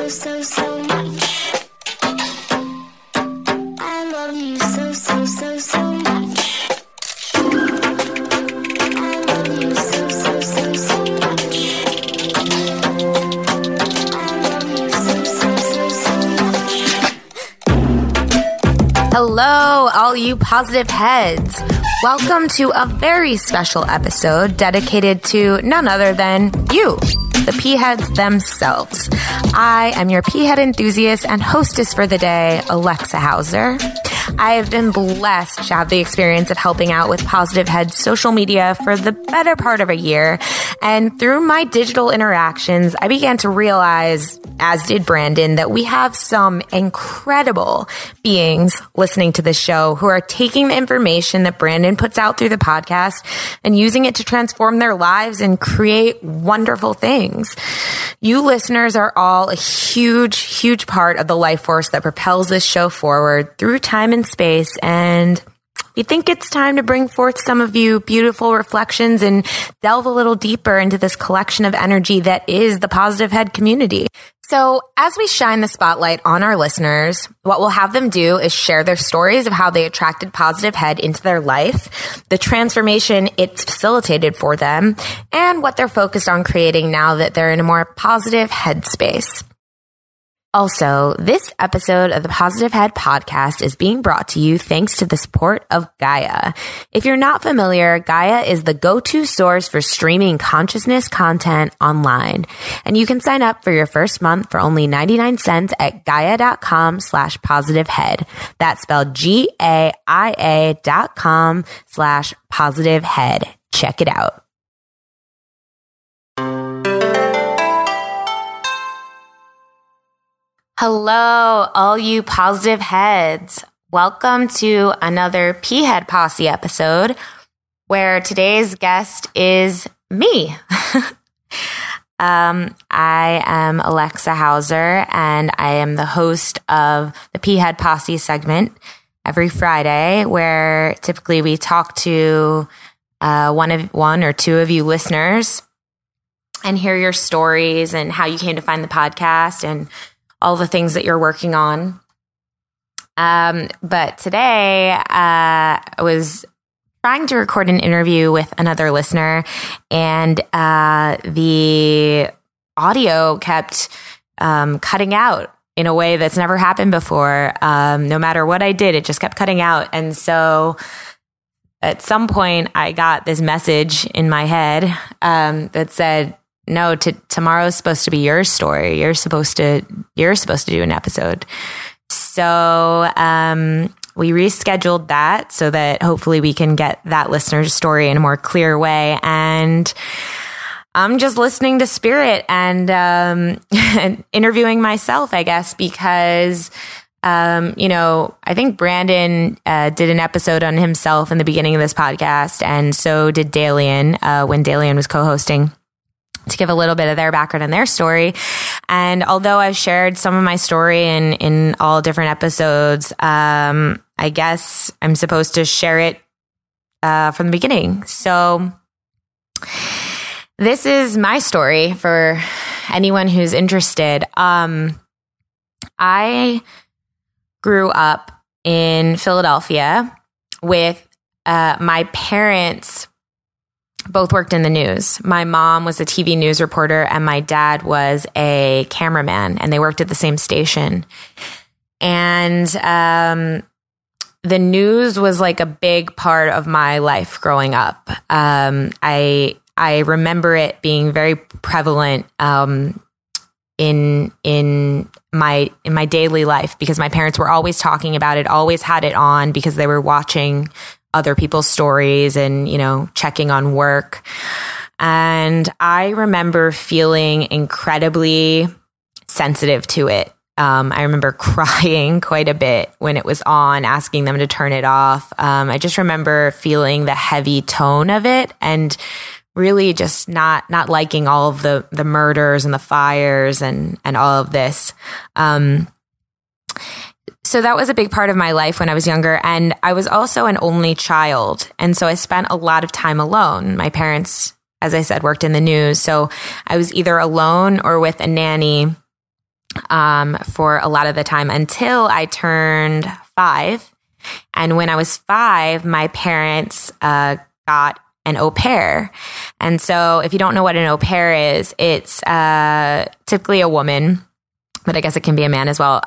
so much. I love you so much. I love you so much. I love you so much. Hello, all you positive heads. Welcome to a very special episode dedicated to none other than you, the P-Heads themselves. I am your P-Head enthusiast and hostess for the day, Alexa Hauser. I have been blessed to have the experience of helping out with Positive Head social media for the better part of a year. And through my digital interactions, I began to realize, as did Brandon, that we have some incredible beings listening to this show who are taking the information that Brandon puts out through the podcast and using it to transform their lives and create wonderful things. You listeners are all a huge, huge part of the life force that propels this show forward through time and space, and we think it's time to bring forth some of you beautiful reflections and delve a little deeper into this collection of energy that is the Positive Head community. So as we shine the spotlight on our listeners, what we'll have them do is share their stories of how they attracted Positive Head into their life, the transformation it's facilitated for them, and what they're focused on creating now that they're in a more positive headspace. Also, this episode of the Positive Head podcast is being brought to you thanks to the support of Gaia. If you're not familiar, Gaia is the go-to source for streaming consciousness content online. And you can sign up for your first month for only 99 cents at gaia.com/positivehead. That's spelled GAIA.com/positivehead. Check it out. Hello, all you positive heads. Welcome to another P-Head Posse episode where today's guest is me. I am Alexa Hauser, and I am the host of the P-Head Posse segment every Friday, where typically we talk to one or two of you listeners and hear your stories and how you came to find the podcast and all the things that you're working on. But today, I was trying to record an interview with another listener, and the audio kept cutting out in a way that's never happened before. No matter what I did, it just kept cutting out. And so at some point, I got this message in my head that said, no, tomorrow's supposed to be your story. You're supposed to do an episode. So we rescheduled that so that hopefully we can get that listener's story in a more clear way. And I'm just listening to spirit and and interviewing myself, I guess, because I think Brandon did an episode on himself in the beginning of this podcast, and so did Dalian when Dalian was co-hosting, to give a little bit of their background and their story. And although I've shared some of my story in all different episodes, I guess I'm supposed to share it from the beginning. So this is my story for anyone who's interested. I grew up in Philadelphia with my parents. Both worked in the news. My mom was a TV news reporter and my dad was a cameraman, and they worked at the same station. And the news was like a big part of my life growing up. I remember it being very prevalent in my daily life, because my parents were always talking about it, always had it on because they were watching other people's stories and, checking on work. And I remember feeling incredibly sensitive to it. I remember crying quite a bit when it was on, asking them to turn it off. I just remember feeling the heavy tone of it and really just not liking all of the murders and the fires and all of this. So that was a big part of my life when I was younger. And I was also an only child. And so I spent a lot of time alone. My parents, as I said, worked in the news. So I was either alone or with a nanny for a lot of the time until I turned 5. And when I was 5, my parents got an au pair. And so if you don't know what an au pair is, it's typically a woman, but I guess it can be a man as well,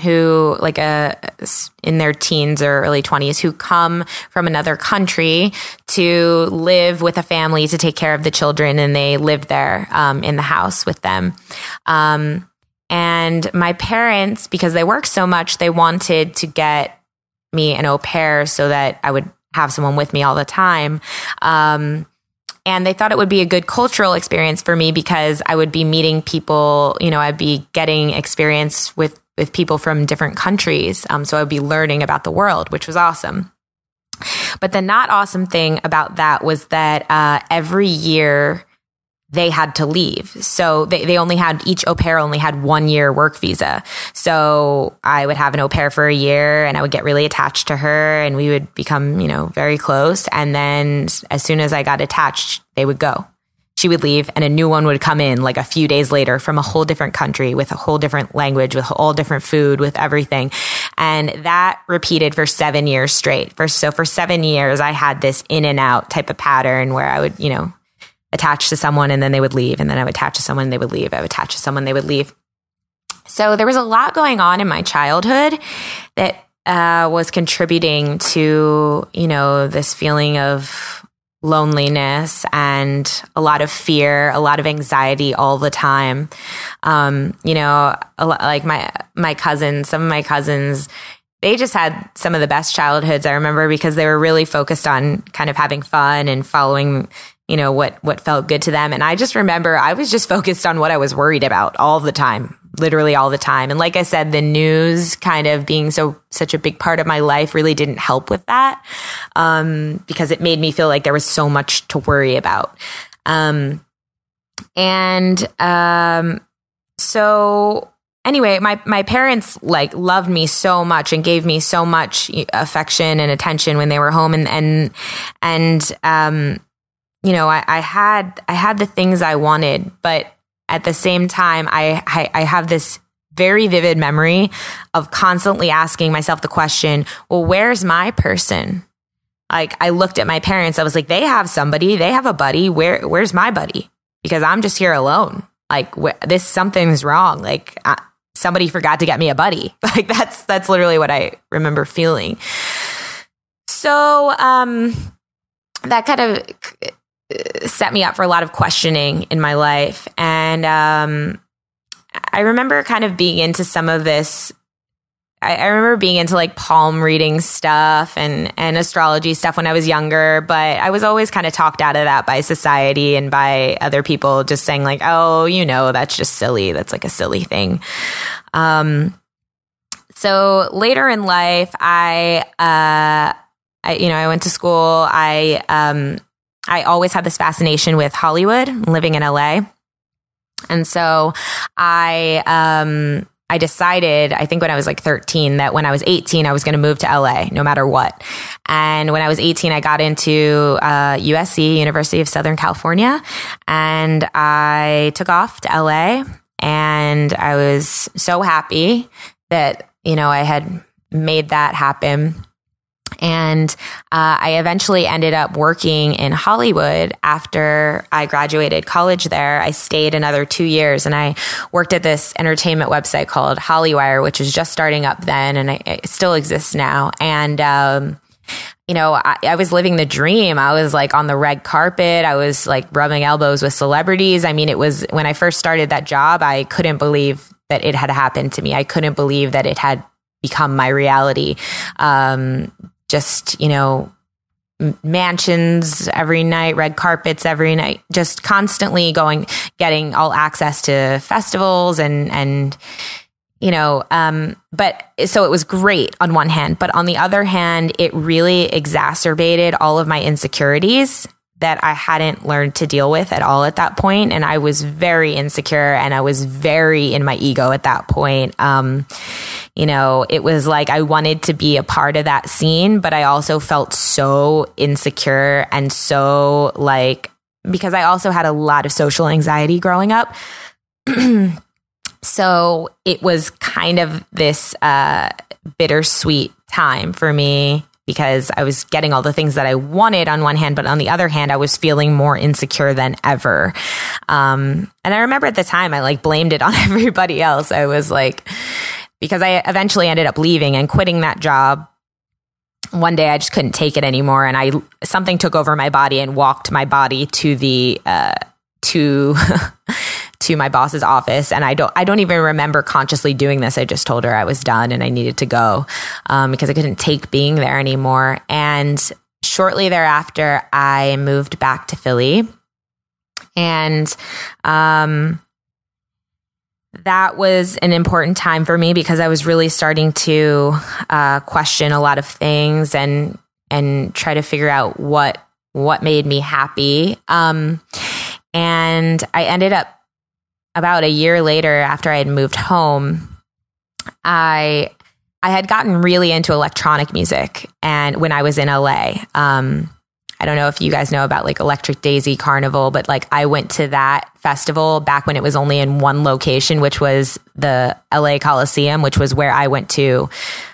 who like in their teens or early 20s, who come from another country to live with a family to take care of the children, and they live there in the house with them. And my parents, because they work so much, they wanted to get me an au pair so that I would have someone with me all the time. And they thought it would be a good cultural experience for me because I would be meeting people, I'd be getting experience with people from different countries. So I would be learning about the world, which was awesome. But the not awesome thing about that was that every year they had to leave. So they only had, each au pair only had 1 year work visa. So I would have an au pair for a year and I would get really attached to her and we would become, very close. And then as soon as I got attached, they would go. She would leave and a new one would come in like a few days later from a whole different country with a whole different language, with all different food, with everything. And that repeated for 7 years straight. So for 7 years, I had this in and out type of pattern where I would, attach to someone and then they would leave. And then I would attach to someone and they would leave. I would attach to someone, they would leave. So there was a lot going on in my childhood that was contributing to, this feeling of loneliness and a lot of fear, a lot of anxiety all the time. Like my cousins, some of my cousins, they just had some of the best childhoods I remember because they were really focused on kind of having fun and following what felt good to them. And I just remember I was just focused on what I was worried about all the time, literally all the time. And like I said, the news kind of being such a big part of my life really didn't help with that, because it made me feel like there was so much to worry about. So anyway, my parents loved me so much and gave me so much affection and attention when they were home. I had the things I wanted, but at the same time, I have this very vivid memory of constantly asking myself the question, well, where's my person? Like I looked at my parents, I was like, they have somebody, they have a buddy. Where's my buddy? Because I'm just here alone. Like something's wrong. Like somebody forgot to get me a buddy. Like that's literally what I remember feeling. So, that kind of set me up for a lot of questioning in my life. And I remember kind of being into some of this. I remember being into like palm reading stuff and astrology stuff when I was younger, but I was always kind of talked out of that by society and by other people just saying like, oh, that's just silly. That's like a silly thing. So later in life, I went to school. I always had this fascination with Hollywood, living in LA. And so I decided, I think when I was like 13, that when I was 18, I was going to move to LA no matter what. And when I was 18, I got into USC, University of Southern California, and I took off to LA. And I was so happy that, I had made that happen. And I eventually ended up working in Hollywood after I graduated college there. I stayed another 2 years and I worked at this entertainment website called Hollywire, which was just starting up then and it still exists now. And, I was living the dream. I was like on the red carpet. I was like rubbing elbows with celebrities. I mean, it was when I first started that job, I couldn't believe that it had happened to me. I couldn't believe that it had become my reality. Just, mansions every night, red carpets every night, just constantly getting all access to festivals but so it was great on one hand, but on the other hand, it really exacerbated all of my insecurities that I hadn't learned to deal with at all at that point. And I was very insecure and I was very in my ego at that point. It was like I wanted to be a part of that scene, but I also felt so insecure and so because I also had a lot of social anxiety growing up. So it was kind of this bittersweet time for me because I was getting all the things that I wanted on one hand, but on the other hand, I was feeling more insecure than ever. And I remember at the time, I like blamed it on everybody else. I was like, because I eventually ended up leaving and quitting that job. One day I just couldn't take it anymore, and something took over my body and walked my body to the to my boss's office. And I don't even remember consciously doing this. I just told her I was done and I needed to go because I couldn't take being there anymore. And shortly thereafter, I moved back to Philly, and that was an important time for me because I was really starting to question a lot of things and try to figure out what made me happy. And I ended up, about a year later, after I had moved home, I had gotten really into electronic music, and when I was in LA. I don't know if you guys know about like Electric Daisy Carnival, but like I went to that festival back when it was only in one location, which was the LA Coliseum, which was where I went to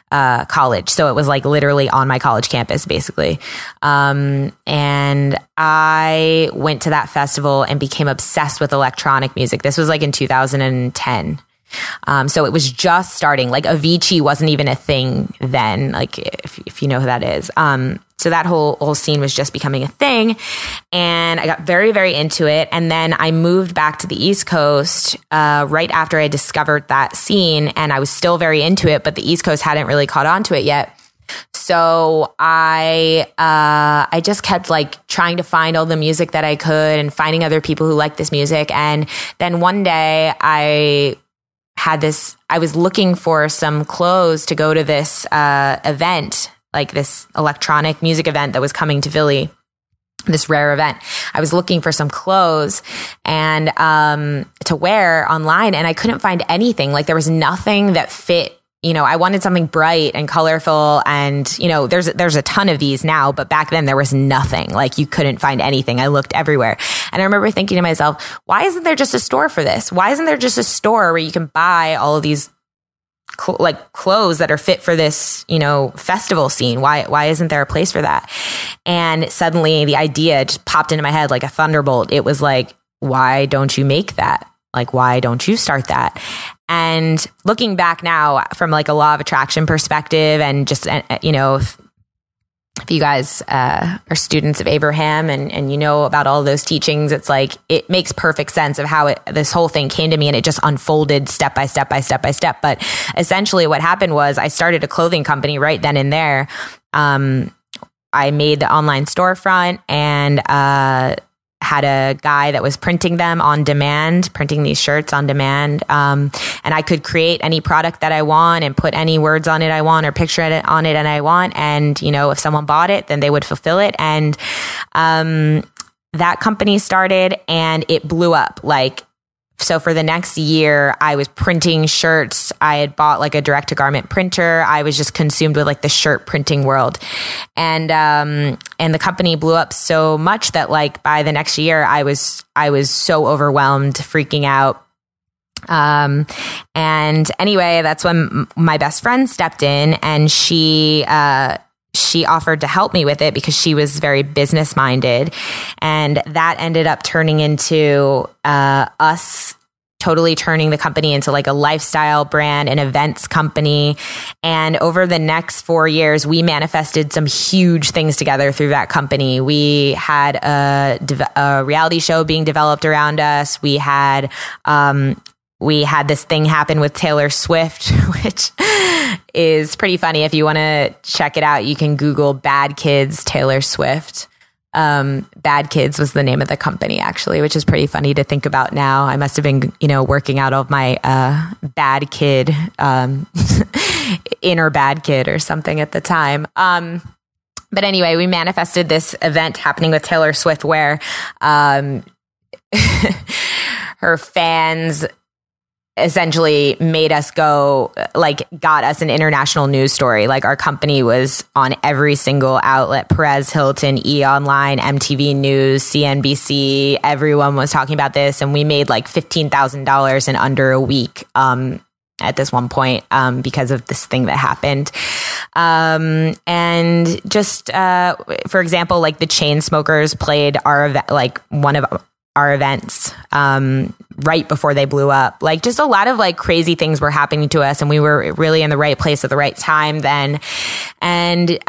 college. So it was like literally on my college campus, basically. And I went to that festival and became obsessed with electronic music. This was like in 2010. So it was just starting. Like Avicii wasn't even a thing then, like if you know who that is. So that whole scene was just becoming a thing, and I got very, very into it. And then I moved back to the East Coast right after I discovered that scene, and I was still very into it, but the East Coast hadn't really caught on to it yet. So I just kept like trying to find all the music that I could and finding other people who like this music. And then one day I was looking for some clothes to go to this event, like this electronic music event that was coming to Philly, this rare event. I was looking for some clothes and to wear online, and I couldn't find anything. Like there was nothing that fit. You know, I wanted something bright and colorful, and you know, there's a ton of these now, but back then there was nothing. Like you couldn't find anything. I looked everywhere, and I remember thinking to myself, why isn't there just a store for this? Why isn't there just a store where you can buy all of these clothes that are fit for this, you know, festival scene? Why isn't there a place for that? And suddenly the idea just popped into my head like a thunderbolt. It was like, why don't you make that? Like, why don't you start that? And looking back now from like a law of attraction perspective, and just, you know, if you guys are students of Abraham and you know about all those teachings, it's like, it makes perfect sense of how this whole thing came to me, and it just unfolded step by step by step by step. But essentially what happened was I started a clothing company right then and there. I made the online storefront and had a guy that was printing them on demand, printing these shirts on demand. And I could create any product that I want and put any words on it I want or picture on it and I want. And, you know, if someone bought it, then they would fulfill it. And that company started and it blew up. Like, so for the next year, I was printing shirts. I had bought like a direct to garment printer. I was just consumed with like the shirt printing world. And the company blew up so much that like by the next year, I was so overwhelmed, freaking out. And anyway, that's when my best friend stepped in, and she offered to help me with it because she was very business minded. And that ended up turning into us totally turning the company into like a lifestyle brand, an events company. And over the next 4 years, we manifested some huge things together through that company. We had a reality show being developed around us. We had this thing happen with Taylor Swift, which is pretty funny. If you want to check it out, you can Google Bad Kids Taylor Swift. Bad Kids was the name of the company, actually, which is pretty funny to think about now. I must have been, you know, working out of my bad kid, inner bad kid or something at the time. But anyway, we manifested this event happening with Taylor Swift where her fans essentially made us go, like, got us an international news story. Like, our company was on every single outlet: Perez Hilton, E! Online, MTV News, CNBC. Everyone was talking about this, and we made like $15,000 in under a week at this one point because of this thing that happened. And just for example, like, the Chainsmokers played one of our events right before they blew up. Like, just a lot of like crazy things were happening to us, and we were really in the right place at the right time then. And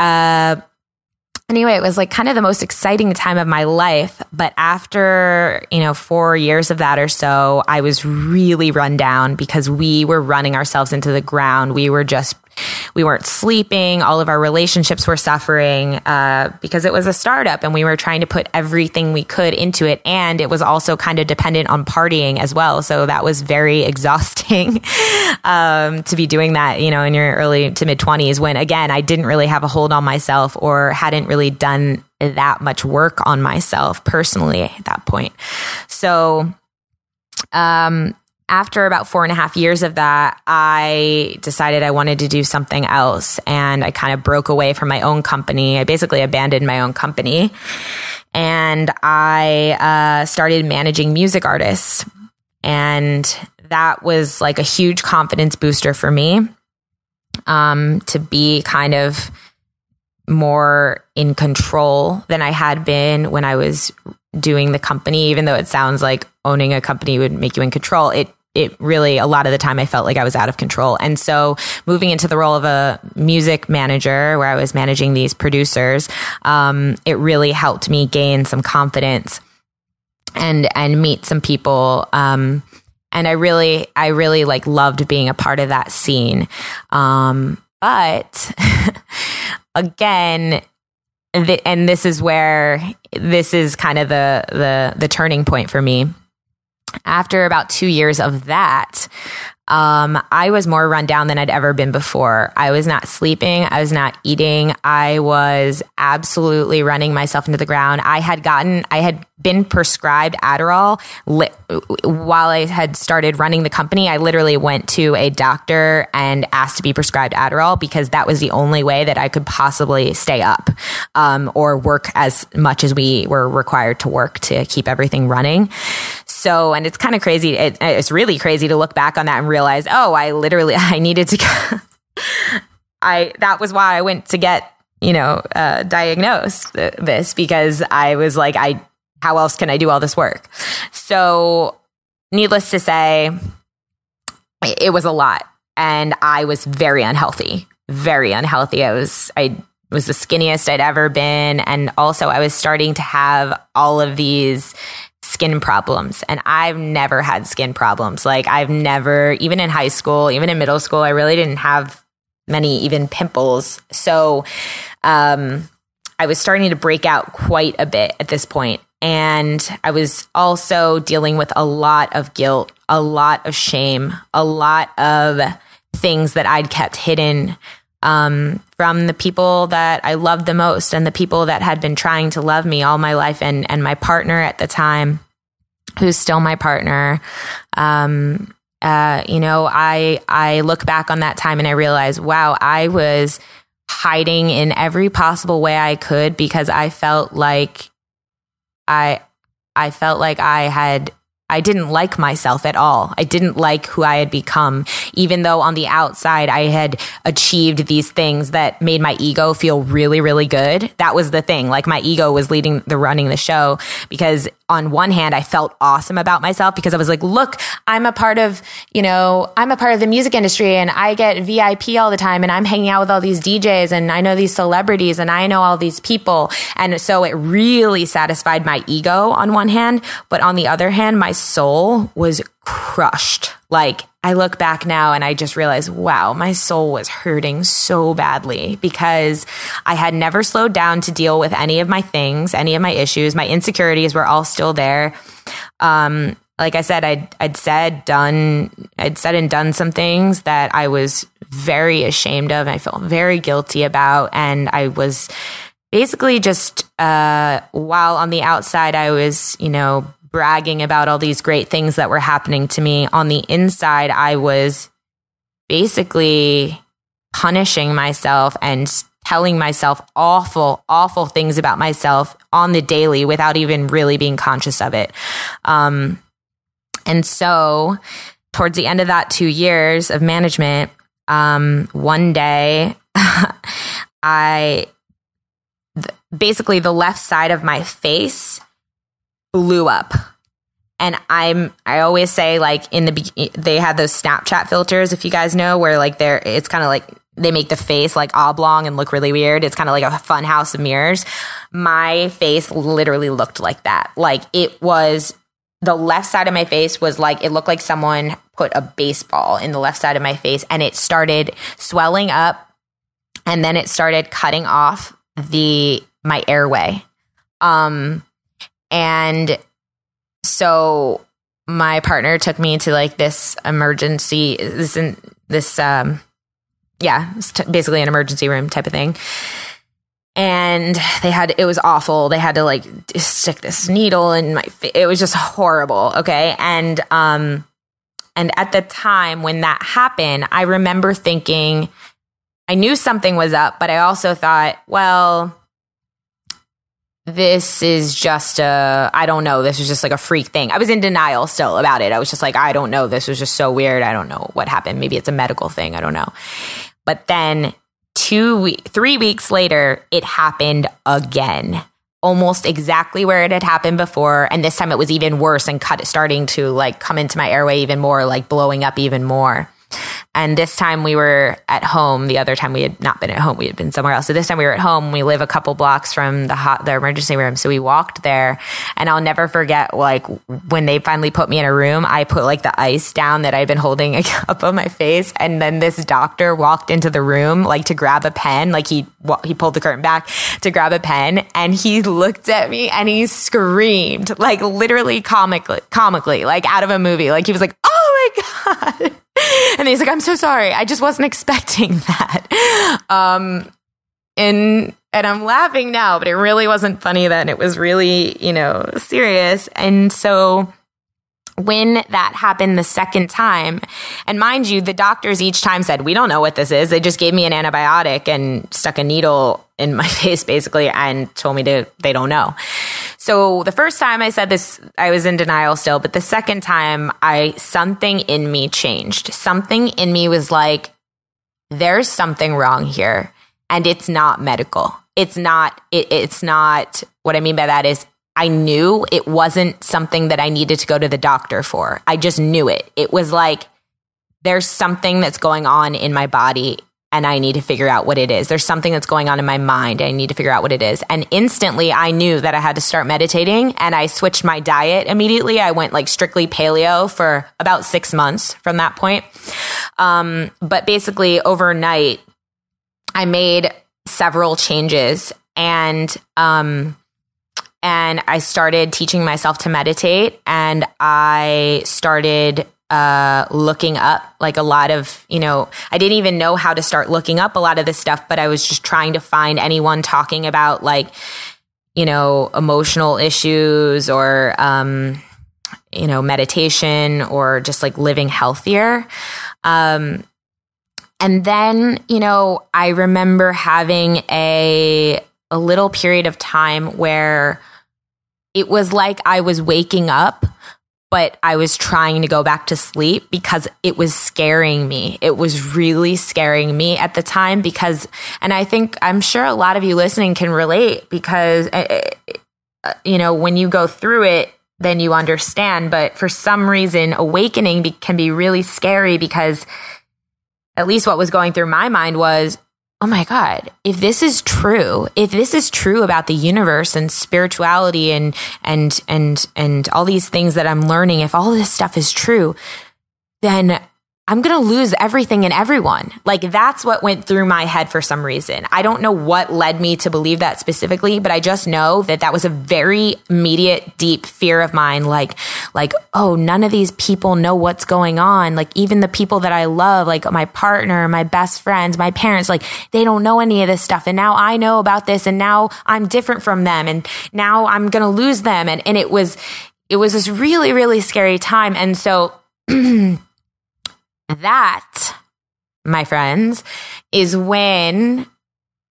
anyway, it was like kind of the most exciting time of my life. But after, 4 years of that or so, I was really run down because we were running ourselves into the ground. We weren't sleeping. All of our relationships were suffering because it was a startup, and we were trying to put everything we could into it. And it was also kind of dependent on partying as well. So that was very exhausting to be doing that, in your early to mid 20s, when, again, I didn't really have a hold on myself or hadn't really done that much work on myself personally at that point. So, after about 4.5 years of that, I decided I wanted to do something else, and I kind of broke away from my own company. I basically abandoned my own company, and I started managing music artists, and that was like a huge confidence booster for me, to be kind of more in control than I had been when I was doing the company. Even though it sounds like owning a company would make you in control, it really, a lot of the time I felt like I was out of control. And so moving into the role of a music manager, where I was managing these producers, it really helped me gain some confidence and meet some people. And I really like loved being a part of that scene. But again, and this is kind of the turning point for me. After about 2 years of that, I was more run down than I'd ever been before. I was not sleeping. I was not eating. I was absolutely running myself into the ground. I had been prescribed Adderall while I had started running the company. I literally went to a doctor and asked to be prescribed Adderall because that was the only way that I could possibly stay up, or work as much as we were required to work to keep everything running. So, and it's kind of crazy. It's really crazy to look back on that and realize, I needed to that was why I went to get, diagnosed this, because I was like, how else can I do all this work? So needless to say, it was a lot, and I was very unhealthy, very unhealthy. I was the skinniest I'd ever been. And also I was starting to have all of these skin problems, and I've never had skin problems. Like, I've never, even in high school, even in middle school, I really didn't have many even pimples. So I was starting to break out quite a bit at this point. And I was also dealing with a lot of guilt, a lot of shame, a lot of things that I'd kept hidden from the people that I loved the most, and the people that had been trying to love me all my life, and my partner at the time, who's still my partner. I look back on that time and I realize, wow, I was hiding in every possible way I could, because I felt like I didn't like myself at all. I didn't like who I had become, even though on the outside I had achieved these things that made my ego feel really, really good. That was the thing. Like, my ego was running the show, because on one hand, I felt awesome about myself because I was like, look, I'm a part of the music industry, and I get VIP all the time, and I'm hanging out with all these DJs, and I know these celebrities, and I know all these people. And so it really satisfied my ego on one hand, but on the other hand, my soul was crushed. Like, I look back now and I just realize, wow, my soul was hurting so badly, because I had never slowed down to deal with any of my things, any of my issues. My insecurities were all still there. Like I said, I'd said and done some things that I was very ashamed of, and I felt very guilty about. And I was basically just, while on the outside I was, bragging about all these great things that were happening to me, on the inside, I was basically punishing myself and telling myself awful, awful things about myself on the daily without even really being conscious of it. And so towards the end of that 2 years of management, one day basically the left side of my face blew up. And I always say, like, they have those Snapchat filters, if you guys know, where like it's kind of like they make the face like oblong and look really weird. It's kind of like a fun house of mirrors. My face literally looked like that. Like, it was, the left side of my face was like, it looked like someone put a baseball in the left side of my face, and it started swelling up, and then it started cutting off my airway. And so my partner took me to like this emergency, it's basically an emergency room type of thing. And it was awful. They had to like stick this needle in my face. It was just horrible. Okay. And at the time when that happened, I remember thinking, I knew something was up, but I also thought, well, this is just I don't know. This was just like a freak thing. I was in denial still about it. I was just like, I don't know. This was just so weird. I don't know what happened. Maybe it's a medical thing. I don't know. But then 3 weeks later, it happened again, almost exactly where it had happened before. And this time it was even worse and starting to like come into my airway even more, like blowing up even more. And this time we were at home. The other time we had not been at home. We had been somewhere else. So this time we were at home. We live a couple blocks from the emergency room. So we walked there, and I'll never forget, like, when they finally put me in a room, I put like the ice down that I'd been holding up on my face. And then this doctor walked into the room, like, to grab a pen. Like, he pulled the curtain back to grab a pen, and he looked at me and he screamed, like, literally comically, like out of a movie. Like, he was like, "Oh my God." And he's like, "I'm so sorry. I just wasn't expecting that." And I'm laughing now, but it really wasn't funny then. It was really, serious. And so when that happened the second time, and mind you, the doctors each time said, "We don't know what this is." They just gave me an antibiotic and stuck a needle in my face, basically, and told me they don't know. So the first time I said this, I was in denial still. But the second time, something in me changed. Something in me was like, there's something wrong here. And it's not medical. It's not, what I mean by that is, I knew it wasn't something that I needed to go to the doctor for. I just knew it. It was like, there's something that's going on in my body, and I need to figure out what it is. There's something that's going on in my mind. I need to figure out what it is. And instantly I knew that I had to start meditating, and I switched my diet immediately. I went like strictly paleo for about 6 months from that point. But basically overnight I made several changes, and I started teaching myself to meditate, and I started looking up like a lot of, I didn't even know how to start looking up a lot of this stuff, but I was just trying to find anyone talking about like, emotional issues or, meditation or just like living healthier. And then, I remember having a little period of time where it was like I was waking up, but I was trying to go back to sleep because it was scaring me. It was really scaring me at the time because, and I'm sure a lot of you listening can relate because, when you go through it, then you understand. But for some reason, awakening can be really scary because at least what was going through my mind was, oh my God, if this is true about the universe and spirituality and all these things that I'm learning, if all this stuff is true, then I'm going to lose everything and everyone. Like, that's what went through my head for some reason. I don't know what led me to believe that specifically, but I just know that was a very immediate, deep fear of mine. Like, oh, none of these people know what's going on. Like, even the people that I love, like my partner, my best friends, my parents, like, they don't know any of this stuff. And now I know about this, and now I'm different from them. And now I'm going to lose them. And it was, it was this really, really scary time. And so that, my friends, is when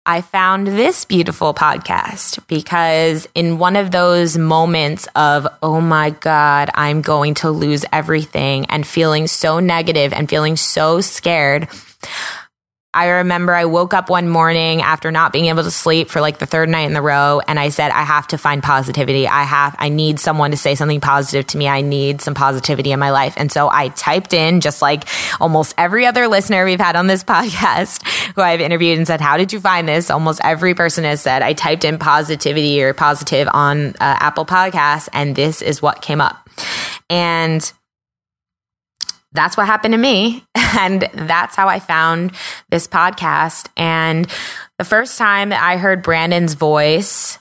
I found this beautiful podcast, because in one of those moments of, oh my God, I'm going to lose everything, and feeling so negative and feeling so scared, I remember I woke up one morning after not being able to sleep for like the third night in a row, and I said, I have to find positivity. I need someone to say something positive to me. I need some positivity in my life. And so I typed in, just like almost every other listener we've had on this podcast who I've interviewed and said, how did you find this? Almost every person has said, I typed in positivity or positive on Apple Podcasts, and this is what came up. And that's what happened to me. And that's how I found this podcast. And the first time that I heard Brandon's voice,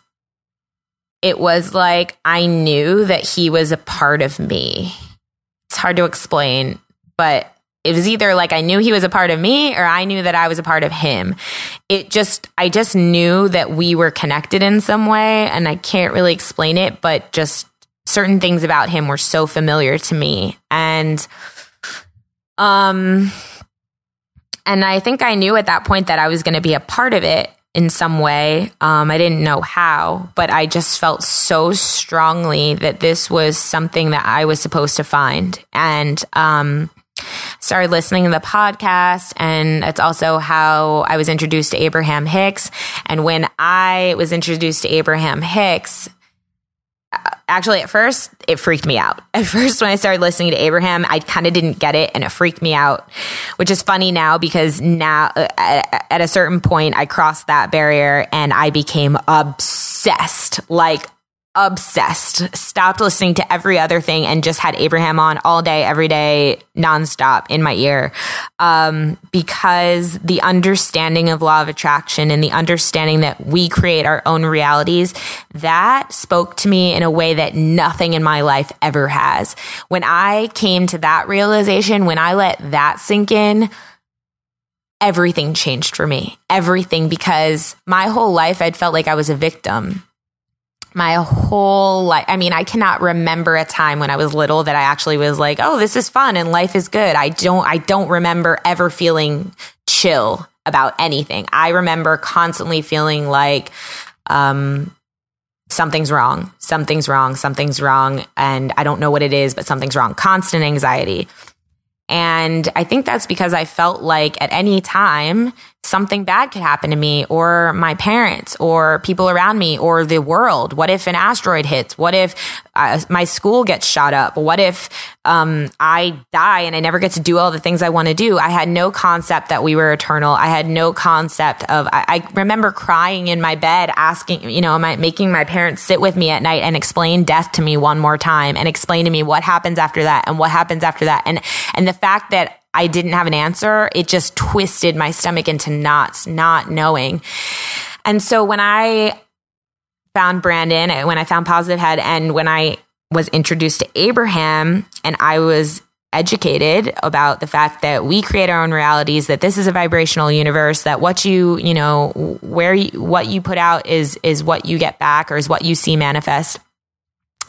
it was like I knew that he was a part of me. It's hard to explain, but it was either like I knew he was a part of me, or I knew that I was a part of him. I just knew that we were connected in some way, and I can't really explain it, but just certain things about him were so familiar to me. And I think I knew at that point that I was going to be a part of it in some way. I didn't know how, but I just felt so strongly that this was something that I was supposed to find. And started listening to the podcast, and that's also how I was introduced to Abraham Hicks. And when I was introduced to Abraham Hicks, actually, at first, it freaked me out. At first, when I started listening to Abraham, I kind of didn't get it, and it freaked me out, which is funny now, because now at a certain point, I crossed that barrier and I became obsessed, stopped listening to every other thing and just had Abraham on all day, every day, nonstop in my ear. Because the understanding of law of attraction and the understanding that we create our own realities, that spoke to me in a way that nothing in my life ever has. When I came to that realization, when I let that sink in, everything changed for me. Everything, because my whole life I'd felt like I was a victim. My whole life. I mean, I cannot remember a time when I was little that I actually was like, oh, this is fun and life is good. I don't remember ever feeling chill about anything. I remember constantly feeling like, something's wrong, and I don't know what it is, but something's wrong. Constant anxiety. And I think that's because I felt like at any time something bad could happen to me, or my parents, or people around me, or the world. What if an asteroid hits? What if my school gets shot up? What if I die and I never get to do all the things I want to do? I had no concept that we were eternal. I had no concept of, I remember crying in my bed, asking, making my parents sit with me at night and explain death to me one more time, and explain to me what happens after that and what happens after that. And the fact that I didn't have an answer, it just twisted my stomach into knots, not knowing. And so when I found Brandon, when I found Positive Head, and when I was introduced to Abraham, and I was educated about the fact that we create our own realities, that this is a vibrational universe, that what you put out is what you get back, or is what you see manifest,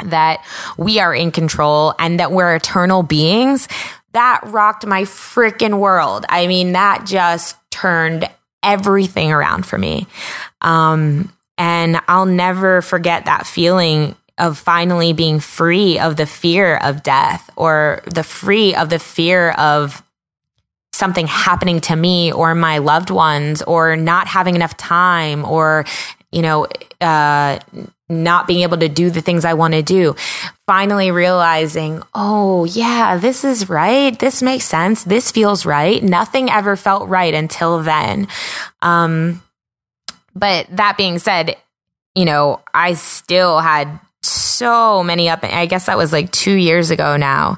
that we are in control, and that we're eternal beings. That rocked my freaking world. I mean, that just turned everything around for me. And I'll never forget that feeling of finally being free of the fear of death, or the fear of something happening to me or my loved ones, or not having enough time, or, not being able to do the things I want to do. Finally realizing, oh yeah, this is right. This makes sense. This feels right. Nothing ever felt right until then. But that being said, I still had so many I guess that was like 2 years ago now.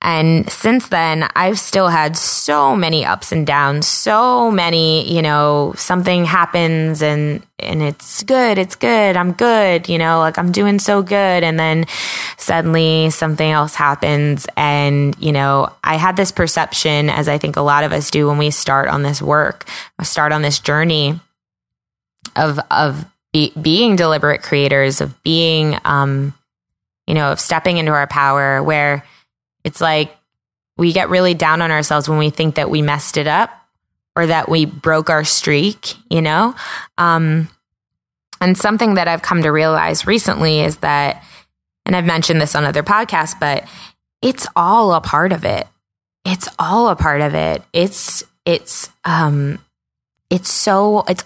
And since then, I've still had so many ups and downs, so many, something happens and it's good, I'm good, like I'm doing so good. And then suddenly something else happens. And, I had this perception, as I think a lot of us do when we start on this work, start on this journey of being deliberate creators, of being, of stepping into our power, where it's like we get really down on ourselves when we think that we messed it up or that we broke our streak, And something that I've come to realize recently is that, and I've mentioned this on other podcasts, but it's all a part of it. It's all a part of it. It's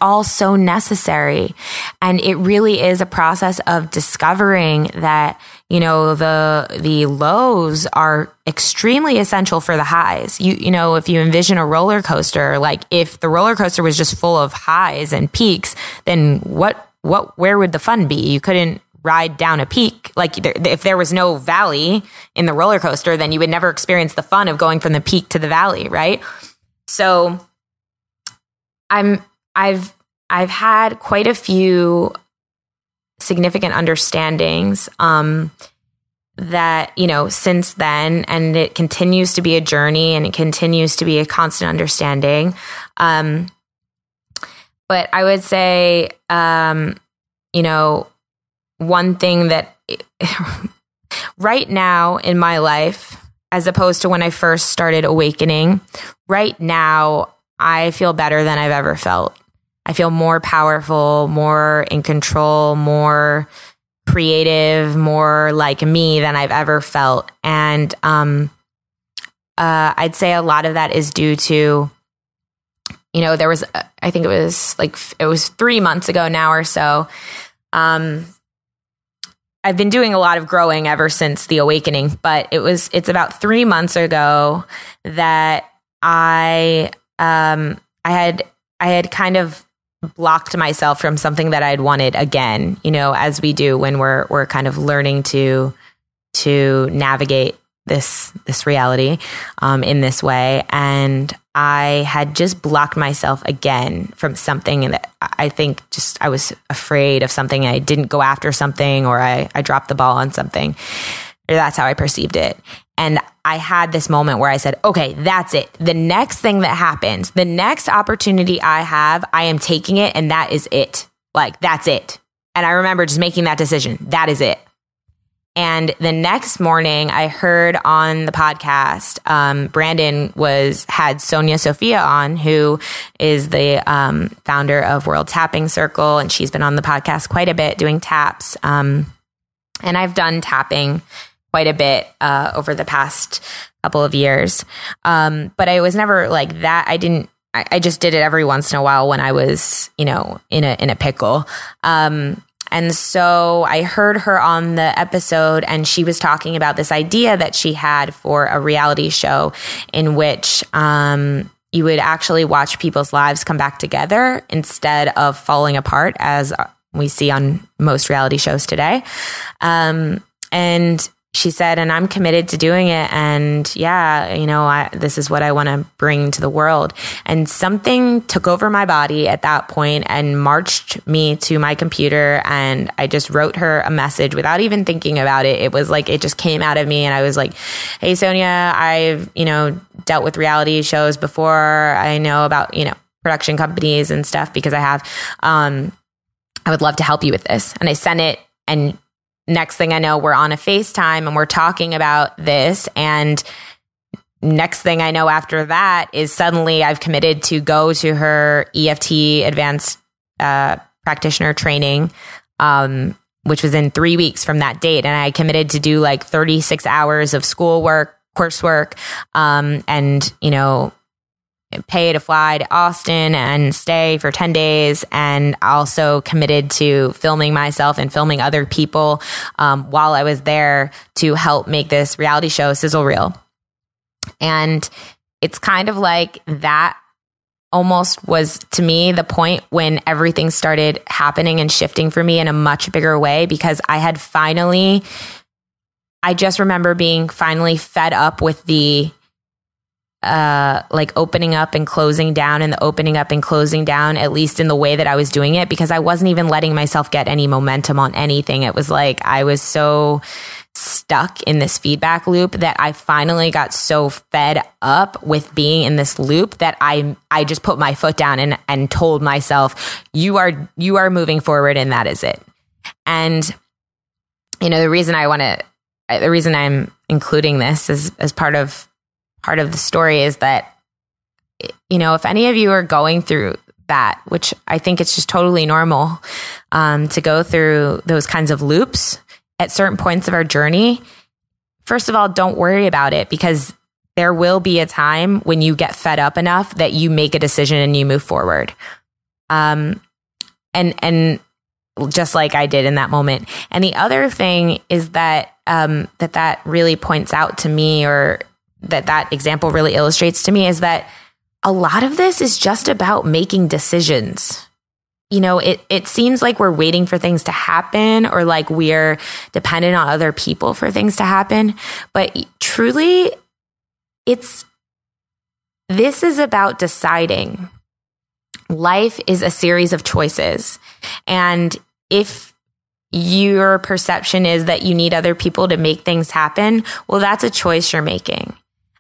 all so necessary. And it really is a process of discovering that, the lows are extremely essential for the highs. If you envision a roller coaster, like if the roller coaster was just full of highs and peaks, then where would the fun be? You couldn't ride down a peak. Like if there was no valley in the roller coaster, then you would never experience the fun of going from the peak to the valley, right? So I've had quite a few significant understandings that since then, and it continues to be a journey and it continues to be a constant understanding. But I would say one thing that right now in my life, as opposed to when I first started awakening, right now I feel better than I've ever felt. I feel more powerful, more in control, more creative, more like me than I've ever felt. And I'd say a lot of that is due to, there was, I think it was 3 months ago now or so. I've been doing a lot of growing ever since the awakening, but it's about 3 months ago that I had kind of blocked myself from something that I'd wanted again, as we do when we're kind of learning to navigate this reality in this way. And I had just blocked myself again from something that I think I was afraid of something. I didn't go after something, or I dropped the ball on something. Or that's how I perceived it. And I had this moment where I said, okay, that's it. The next thing that happens, the next opportunity I have, I am taking it, and that is it. Like, that's it. And I remember just making that decision. That is it. And the next morning I heard on the podcast, Brandon had Sonia Sophia on, who is the founder of World Tapping Circle. And she's been on the podcast quite a bit doing taps. And I've done tapping quite a bit over the past couple of years. But I was never like that. I just did it every once in a while when I was, in a pickle. And so I heard her on the episode, and she was talking about this idea that she had for a reality show in which you would actually watch people's lives come back together instead of falling apart, as we see on most reality shows today. And she said, and I'm committed to doing it. And yeah, this is what I want to bring to the world. And something took over my body at that point and marched me to my computer. And I just wrote her a message without even thinking about it. It was like, it just came out of me. And I was like, hey, Sonia, I've, dealt with reality shows before. I know about, production companies and stuff because I have, I would love to help you with this. And I sent it, and next thing I know, we're on a FaceTime and we're talking about this. And next thing I know after that is suddenly I've committed to go to her EFT advanced practitioner training, which was in 3 weeks from that date. And I committed to do like 36 hours of schoolwork, coursework, and, pay to fly to Austin and stay for 10 days. And also committed to filming myself and filming other people while I was there to help make this reality show sizzle reel. And it's kind of like that almost was, to me, the point when everything started happening and shifting for me in a much bigger way, because I just remember being finally fed up with the opening up and closing down, and the opening up and closing down, at least in the way that I was doing it, because I wasn't even letting myself get any momentum on anything. It was like I was so stuck in this feedback loop that I finally got so fed up with being in this loop that I just put my foot down and told myself, you are moving forward, and that is it. And the reason I want to the reason I'm including this as part of the story is that, if any of you are going through that, which I think it's just totally normal to go through those kinds of loops at certain points of our journey, first of all, don't worry about it, because there will be a time when you get fed up enough that you make a decision and you move forward. And just like I did in that moment. And the other thing is that that really points out to me, or that example really illustrates to me, is that a lot of this is just about making decisions. It seems like we're waiting for things to happen, or like we're dependent on other people for things to happen. But truly, this is about deciding. Life is a series of choices. And if your perception is that you need other people to make things happen, well, that's a choice you're making.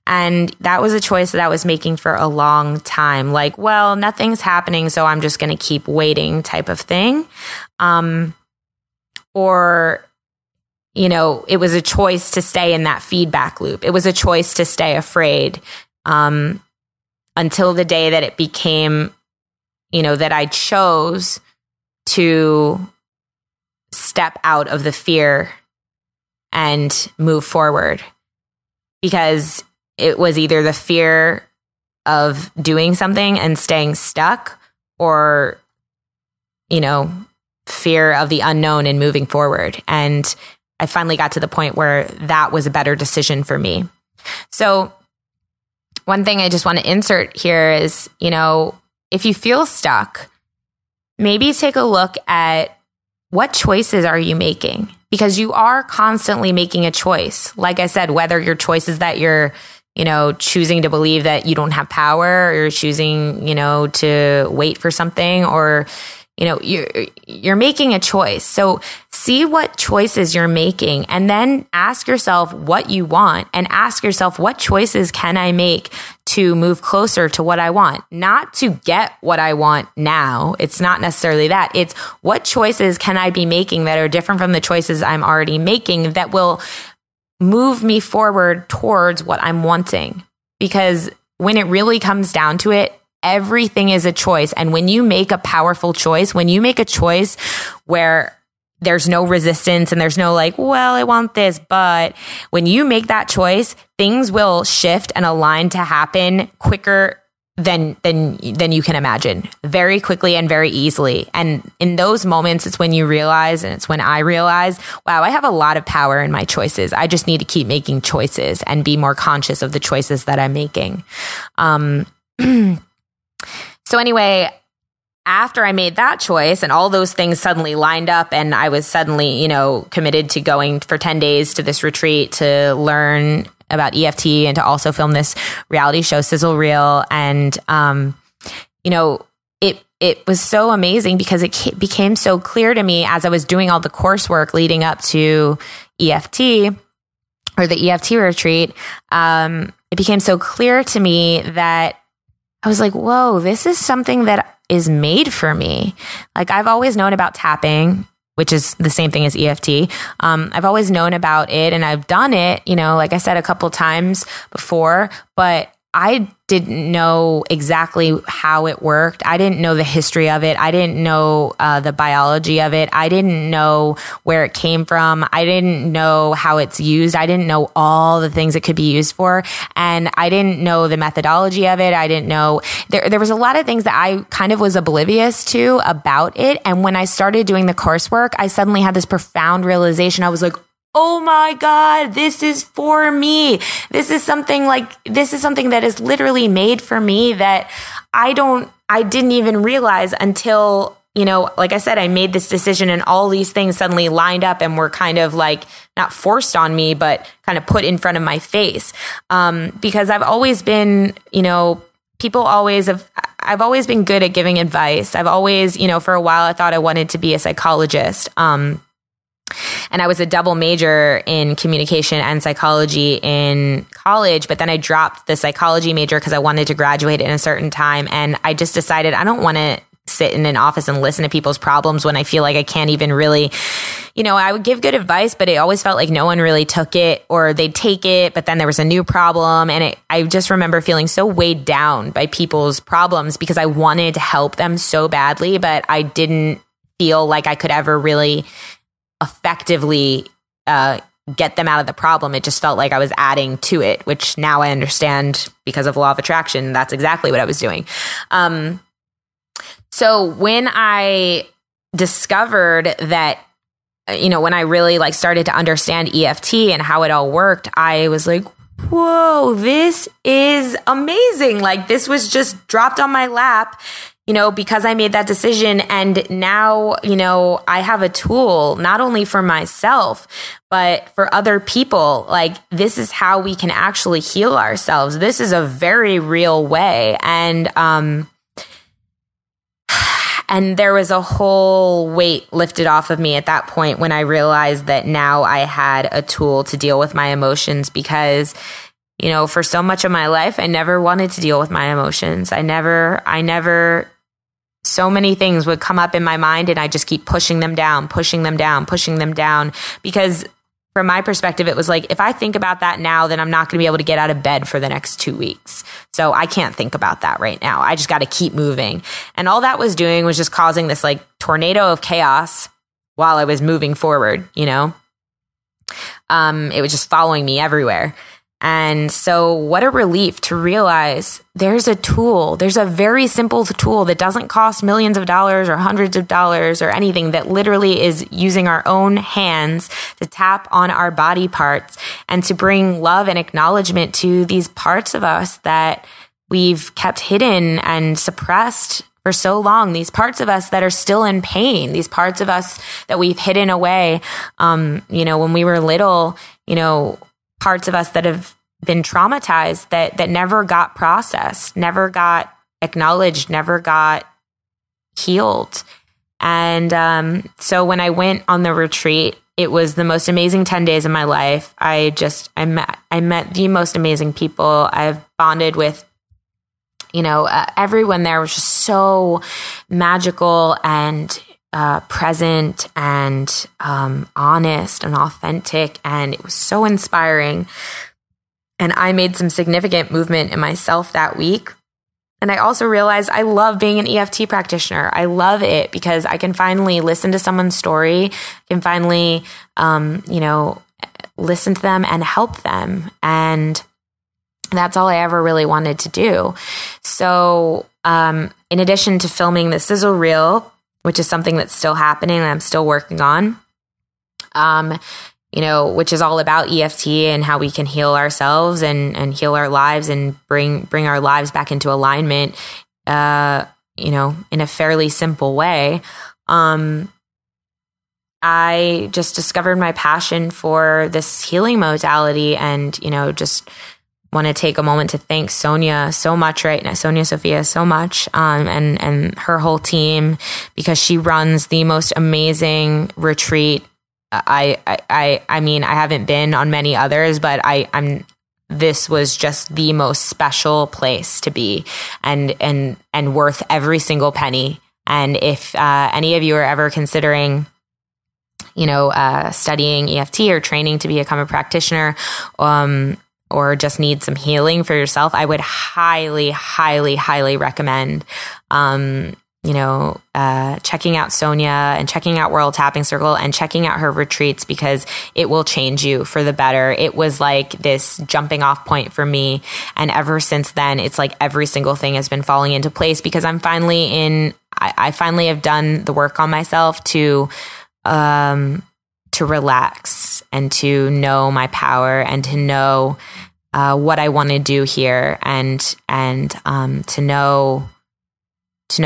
And that was a choice that I was making for a long time. Like, well, nothing's happening, so I'm just going to keep waiting type of thing. Or, it was a choice to stay in that feedback loop. It was a choice to stay afraid until the day that it became, that I chose to step out of the fear and move forward. Because it was either the fear of doing something and staying stuck, or, fear of the unknown and moving forward. And I finally got to the point where that was a better decision for me. So one thing I just want to insert here is, if you feel stuck, maybe take a look at what choices are you making? Because you are constantly making a choice. Like I said, whether your choice is that you're, choosing to believe that you don't have power, or you're choosing, to wait for something, or, you're making a choice. So see what choices you're making, and then ask yourself what you want, and ask yourself, what choices can I make to move closer to what I want? Not to get what I want now. It's not necessarily that. It's what choices can I be making that are different from the choices I'm already making that will move me forward towards what I'm wanting. Because when it really comes down to it, everything is a choice. And when you make a powerful choice, when you make a choice where there's no resistance and there's no like, well, I want this, but when you make that choice, things will shift and align to happen quicker than you can imagine, very quickly and very easily. And in those moments, it's when you realize, and it's when I realize, wow, I have a lot of power in my choices. I just need to keep making choices and be more conscious of the choices that I'm making. So anyway, after I made that choice and all those things suddenly lined up, and I was suddenly, committed to going for 10 days to this retreat to learn about EFT and to also film this reality show, Sizzle Reel. And, it was so amazing because it became so clear to me as I was doing all the coursework leading up to EFT, or the EFT retreat. It became so clear to me that I was like, whoa, this is something that is made for me. Like, I've always known about tapping, which is the same thing as EFT. I've always known about it, and I've done it, like I said, a couple times before, but I didn't know exactly how it worked. I didn't know the history of it. I didn't know the biology of it. I didn't know where it came from. I didn't know how it's used. I didn't know all the things it could be used for. And I didn't know the methodology of it. I didn't know, there was a lot of things that I kind of was oblivious to about it. And when I started doing the coursework, I suddenly had this profound realization. I was like, oh my God, this is for me. This is something that is literally made for me that I didn't even realize until, like I said, I made this decision and all these things suddenly lined up and were kind of like not forced on me, but kind of put in front of my face. Because I've always been, I've always been good at giving advice. I've always, for a while, I thought I wanted to be a psychologist. And I was a double major in communication and psychology in college, but then I dropped the psychology major because I wanted to graduate in a certain time. And I just decided I don't want to sit in an office and listen to people's problems when I feel like I can't even really, I would give good advice, but it always felt like no one really took it, or they'd take it, but then there was a new problem. And I just remember feeling so weighed down by people's problems because I wanted to help them so badly, but I didn't feel like I could ever really effectively get them out of the problem. It just felt like I was adding to it, which now I understand because of law of attraction. That's exactly what I was doing. So when I discovered that, when I really like started to understand EFT and how it all worked, I was like, whoa, this is amazing. Like, this was just dropped on my lap, because I made that decision. And now, I have a tool not only for myself, but for other people. Like, this is how we can actually heal ourselves. This is a very real way. And there was a whole weight lifted off of me at that point when I realized that now I had a tool to deal with my emotions, because for so much of my life, I never wanted to deal with my emotions. I never, so many things would come up in my mind and I just keep pushing them down, because from my perspective, it was like, if I think about that now, then I'm not going to be able to get out of bed for the next 2 weeks. So I can't think about that right now. I just got to keep moving. And all that was doing was just causing this like tornado of chaos while I was moving forward, it was just following me everywhere. And so what a relief to realize there's a tool. There's a very simple tool that doesn't cost millions of dollars or hundreds of dollars or anything, that literally is using our own hands to tap on our body parts and to bring love and acknowledgement to these parts of us that we've kept hidden and suppressed for so long. These parts of us that are still in pain, these parts of us that we've hidden away, when we were little, parts of us that have been traumatized, that never got processed, never got acknowledged, never got healed. And so when I went on the retreat, it was the most amazing 10 days of my life. I met the most amazing people. I've bonded with, everyone there was just so magical and present and honest and authentic, and it was so inspiring. And I made some significant movement in myself that week. And I also realized I love being an EFT practitioner. I love it because I can finally listen to someone's story, can finally, listen to them and help them. And that's all I ever really wanted to do. So in addition to filming the sizzle reel, which is something that's still happening and I'm still working on, which is all about EFT and how we can heal ourselves and heal our lives and bring our lives back into alignment, in a fairly simple way. I just discovered my passion for this healing modality, and, just want to take a moment to thank Sonia so much right now, Sonia Sophia so much, and her whole team, because she runs the most amazing retreat. I mean, I haven't been on many others, but this was just the most special place to be, and worth every single penny. And if any of you are ever considering, studying EFT or training to become a practitioner, or just need some healing for yourself, I would highly, highly, highly recommend, checking out Sonia and checking out World Tapping Circle and checking out her retreats, because it will change you for the better. It was like this jumping off point for me. And ever since then, it's like every single thing has been falling into place, because I finally have done the work on myself to relax and to know my power and to know what I want to do here, and to know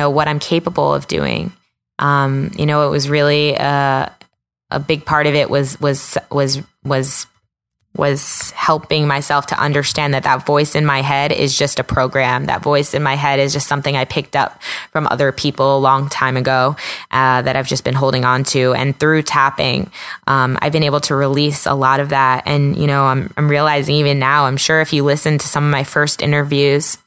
what I'm capable of doing. It was really a big part of it was helping myself to understand that voice in my head is just a program. That voice in my head is just something I picked up from other people a long time ago, that I've just been holding on to. And through tapping, I've been able to release a lot of that. And, I'm realizing even now, I'm sure if you listen to some of my first interviews,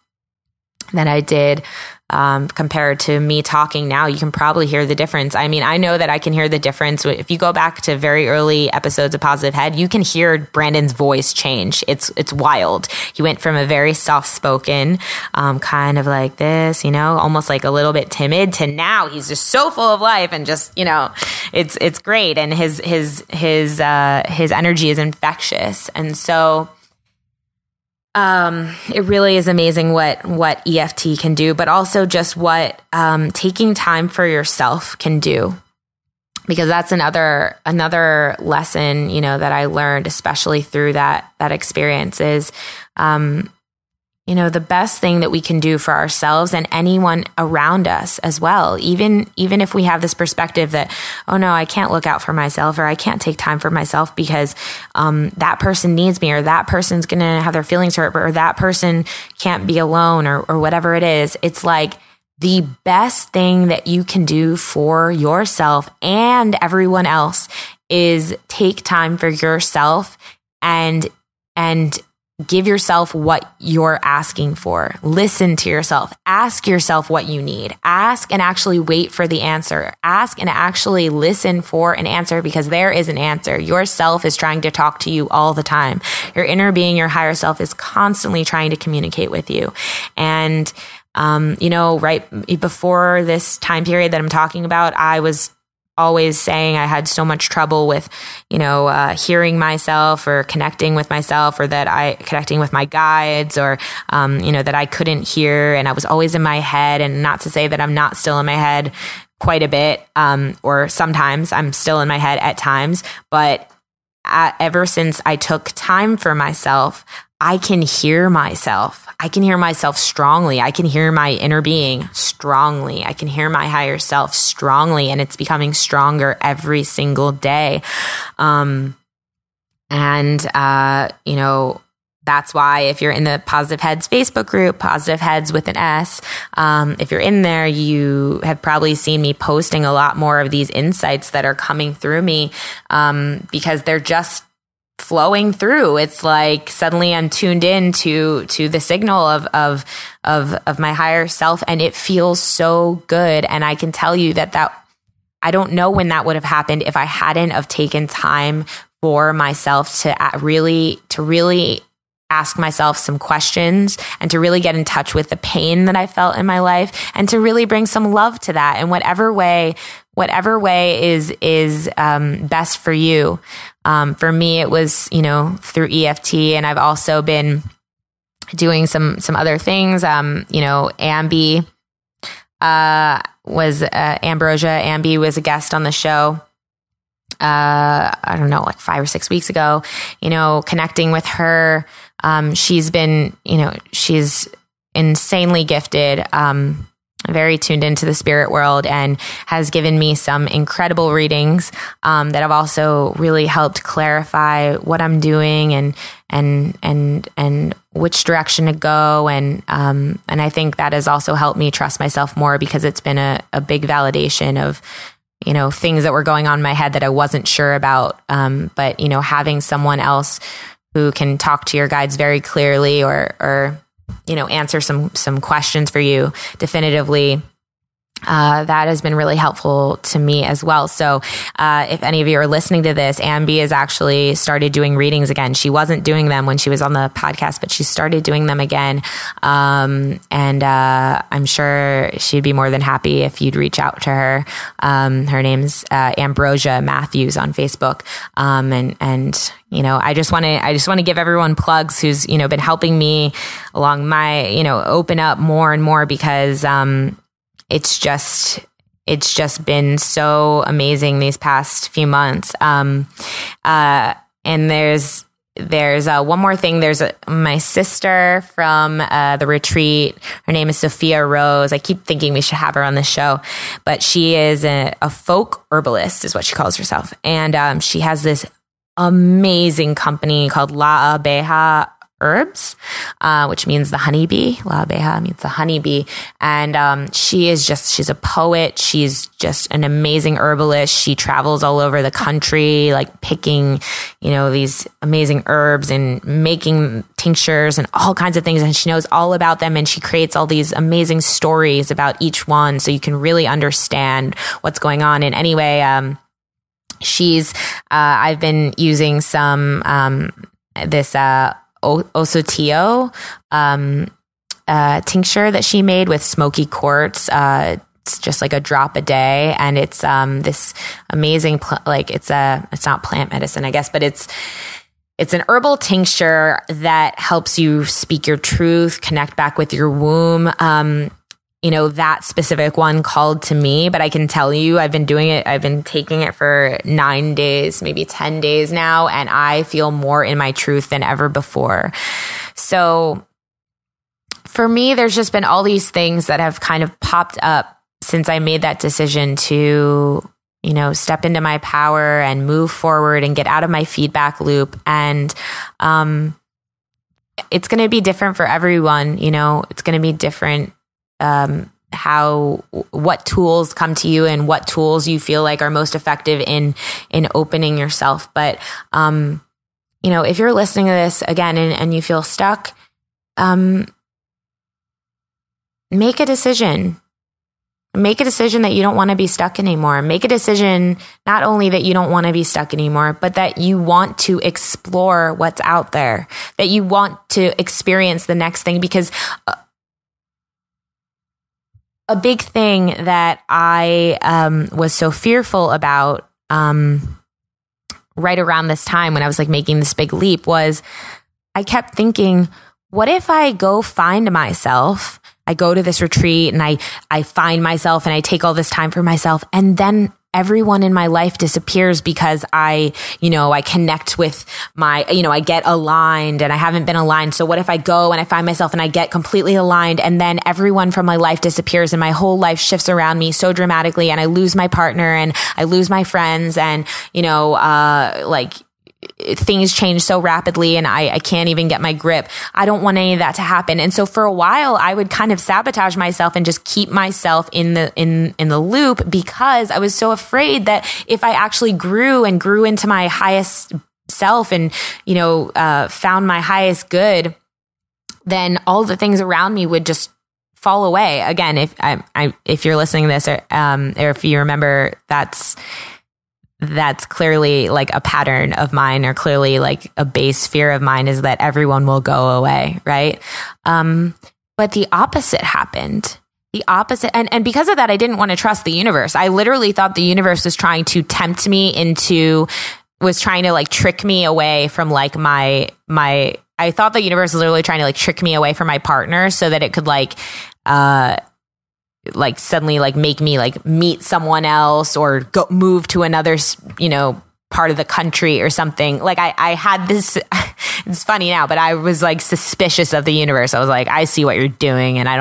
than I did compared to me talking now. You can probably hear the difference. I mean, I know that I can hear the difference. If you go back to very early episodes of Positive Head, you can hear Brandon's voice change. It's wild. He went from a very soft-spoken, kind of like this, almost like a little bit timid, to now he's just so full of life and just, it's great. And his energy is infectious. And so, it really is amazing what EFT can do, but also just what taking time for yourself can do. Because that's another lesson, that I learned, especially through that experience, is the best thing that we can do for ourselves and anyone around us as well. Even if we have this perspective that, oh no, I can't look out for myself, or I can't take time for myself because that person needs me, or that person's going to have their feelings hurt, or that person can't be alone, or whatever it is. It's like the best thing that you can do for yourself and everyone else is take time for yourself and give yourself what you're asking for. Listen to yourself. Ask yourself what you need. Ask and actually wait for the answer. Ask and actually listen for an answer, because there is an answer. Yourself is trying to talk to you all the time. Your inner being, your higher self, is constantly trying to communicate with you. And, right before this time period that I'm talking about, I was always saying I had so much trouble with, hearing myself or connecting with myself, or connecting with my guides, or, that I couldn't hear. And I was always in my head. And not to say that I'm not still in my head quite a bit, or sometimes I'm still in my head at times. But ever since I took time for myself, I can hear myself. I can hear myself strongly. I can hear my inner being strongly. I can hear my higher self strongly, and it's becoming stronger every single day. That's why if you're in the Positive Heads Facebook group, Positive Heads with an S, if you're in there, you have probably seen me posting a lot more of these insights that are coming through me, because they're just flowing through. It's like suddenly I'm tuned in to the signal of my higher self, and it feels so good. And I can tell you that I don't know when that would have happened if I hadn't have taken time for myself to really ask myself some questions, and to really get in touch with the pain that I felt in my life, and to really bring some love to that in whatever way is best for you. For me, it was, through EFT, and I've also been doing some other things. Ambrosia Ambi was a guest on the show. I don't know, like 5 or 6 weeks ago, connecting with her. She's been, she's insanely gifted, very tuned into the spirit world, and has given me some incredible readings, that have also really helped clarify what I'm doing and which direction to go. And I think that has also helped me trust myself more, because it's been a big validation of, things that were going on in my head that I wasn't sure about. But, having someone else who can talk to your guides very clearly, or answer some questions for you definitively, that has been really helpful to me as well. So if any of you are listening to this, Ambi has actually started doing readings again. She wasn't doing them when she was on the podcast, but she started doing them again. And I'm sure she'd be more than happy if you'd reach out to her. Her name's Ambrosia Matthews on Facebook. I just want to give everyone plugs who's, been helping me along my, open up more and more, because it's just been so amazing these past few months. And there's one more thing. There's my sister from the retreat. Her name is Sophia Rose. I keep thinking we should have her on the show, but she is a folk herbalist, is what she calls herself. And she has this amazing company called La Abeja herbs, which means the honeybee. La abeja means the honeybee. And she's a poet. She's just an amazing herbalist. She travels all over the country, like picking, these amazing herbs and making tinctures and all kinds of things. And she knows all about them. And she creates all these amazing stories about each one so you can really understand what's going on. And anyway, I've been using some, this, Osutillo, tincture that she made with smoky quartz. It's just like a drop a day. And it's, this amazing, it's not plant medicine, I guess, but it's an herbal tincture that helps you speak your truth, connect back with your womb. That specific one called to me, but I can tell you, I've been doing it. I've been taking it for 9 days, maybe 10 days now, and I feel more in my truth than ever before. So for me, there's just been all these things that have kind of popped up since I made that decision to, step into my power and move forward and get out of my feedback loop. And, it's going to be different for everyone. It's going to be different. What tools come to you and what tools you feel like are most effective in opening yourself. But, if you're listening to this again and you feel stuck, make a decision. Make a decision that you don't want to be stuck anymore. Make a decision not only that you don't want to be stuck anymore, but that you want to explore what's out there, that you want to experience the next thing. Because a big thing that I was so fearful about right around this time when I was like making this big leap was I kept thinking, what if I go find myself? I go to this retreat and I find myself and I take all this time for myself, and then everyone in my life disappears because I connect with I get aligned and I haven't been aligned. So what if I go and I find myself and I get completely aligned, and then everyone from my life disappears and my whole life shifts around me so dramatically, and I lose my partner and I lose my friends, and, things change so rapidly and I can't even get my grip. I don't want any of that to happen. And so for a while I would kind of sabotage myself and just keep myself in the loop, because I was so afraid that if I actually grew into my highest self and, found my highest good, then all the things around me would just fall away. Again, if you're listening to this or if you remember, that's clearly like a pattern of mine, or clearly like a base fear of mine, is that everyone will go away. Right. But the opposite happened. The opposite. And because of that, I didn't want to trust the universe. I literally thought the universe was trying to tempt me was trying to like trick me away from like I thought the universe was literally trying to like trick me away from my partner so that it could suddenly like make me like meet someone else or go move to another, part of the country or something. Like I had this, it's funny now, but I was like suspicious of the universe. I was like, I see what you're doing and I